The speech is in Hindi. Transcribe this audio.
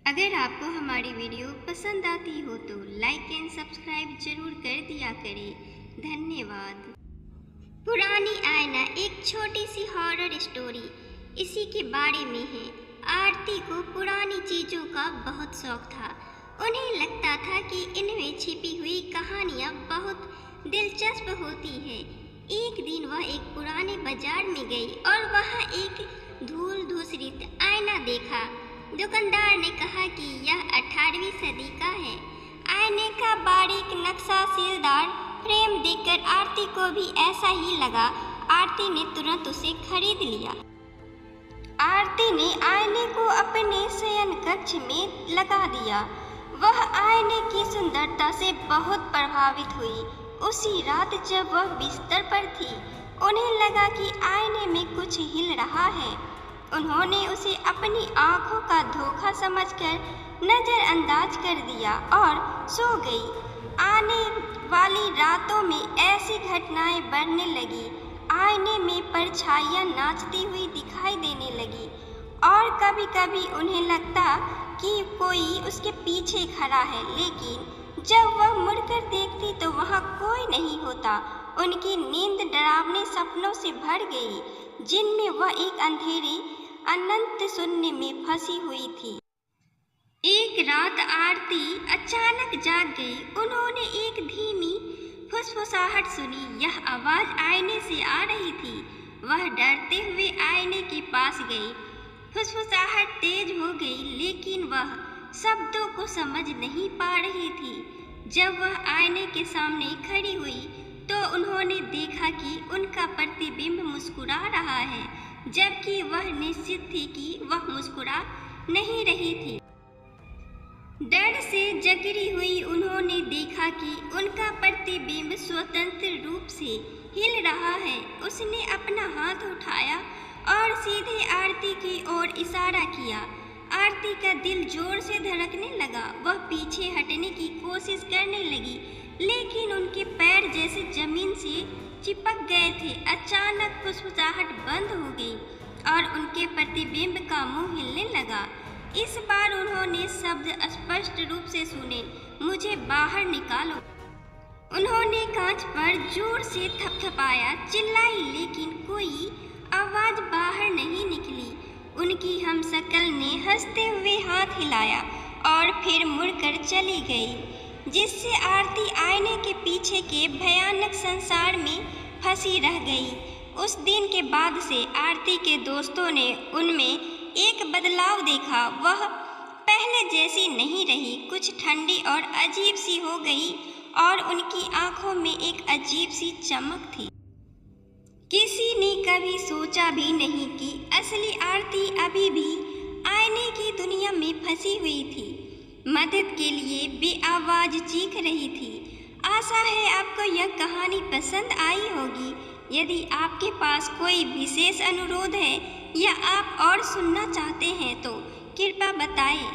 अगर आपको हमारी वीडियो पसंद आती हो तो लाइक एंड सब्सक्राइब जरूर कर दिया करें। धन्यवाद। पुरानी आईना एक छोटी सी हॉरर स्टोरी इसी के बारे में है। आरती को पुरानी चीज़ों का बहुत शौक था। उन्हें लगता था कि इनमें छिपी हुई कहानियाँ बहुत दिलचस्प होती है। एक दिन वह एक पुराने बाजार में गई और वहाँ एक धूल धूसरित आईना देखा। दुकानदार ने कहा कि यह 18वीं सदी का है। आईने का बारीक नक्शाशीलदार फ्रेम देखकर आरती को भी ऐसा ही लगा। आरती ने तुरंत उसे खरीद लिया। आरती ने आईने को अपने शयन कक्ष में लगा दिया। वह आईने की सुंदरता से बहुत प्रभावित हुई। उसी रात जब वह बिस्तर पर थी, उन्हें लगा कि आईने में कुछ हिल रहा है। उन्होंने उसे अपनी आंखों का धोखा समझकर नज़रअंदाज कर दिया और सो गई। आने वाली रातों में ऐसी घटनाएं बढ़ने लगी। आईने में परछाइयाँ नाचती हुई दिखाई देने लगी और कभी कभी उन्हें लगता कि कोई उसके पीछे खड़ा है, लेकिन जब वह मुड़कर देखती तो वहाँ कोई नहीं होता। उनकी नींद डरावने सपनों से भर गई, जिनमें वह एक अंधेरे अनंत शून्य में फंसी हुई थी। एक रात आरती अचानक जाग गई। उन्होंने एक धीमी फुसफुसाहट सुनी। यह आवाज़ आईने से आ रही थी। वह डरते हुए आईने के पास गई। फुसफुसाहट तेज हो गई, लेकिन वह शब्दों को समझ नहीं पा रही थी। जब वह आईने के सामने खड़ी हुई तो उन्होंने देखा कि उनका प्रतिबिंब मुस्कुरा रहा है, जबकि वह निश्चित थी कि वह मुस्कुरा नहीं रही थी। डर से जकड़ी हुई उन्होंने देखा कि उनका प्रतिबिंब स्वतंत्र रूप से हिल रहा है। उसने अपना हाथ उठाया और सीधे आरती की ओर इशारा किया। आरती का दिल जोर से धड़कने लगा। वह पीछे हटने की कोशिश करने लगी, लेकिन उनके पैर जैसे जमीन से चिपक गए थे। अचानक फुसफुसाहट बंद हो गई और उनके प्रतिबिंब का मुंह हिलने लगा। इस बार उन्होंने शब्द स्पष्ट रूप से सुने, मुझे बाहर निकालो। उन्होंने कांच पर जोर से थपथपाया, चिल्लाई, लेकिन कोई आवाज बाहर नहीं निकली। उनकी हमशक्ल ने हंसते हुए हाथ हिलाया और फिर मुड़कर चली गई, जिससे आरती आईने के पीछे के भयानक संसार में फंसी रह गई। उस दिन के बाद से आरती के दोस्तों ने उनमें एक बदलाव देखा। वह पहले जैसी नहीं रही, कुछ ठंडी और अजीब सी हो गई और उनकी आंखों में एक अजीब सी चमक थी। किसी ने कभी सोचा भी नहीं कि असली आरती अभी भी आईने की दुनिया में फंसी हुई थी, मदद के लिए बेआवाज चीख रही थी। आशा है आपको यह कहानी पसंद आई होगी। यदि आपके पास कोई विशेष अनुरोध है या आप और सुनना चाहते हैं तो कृपया बताएं।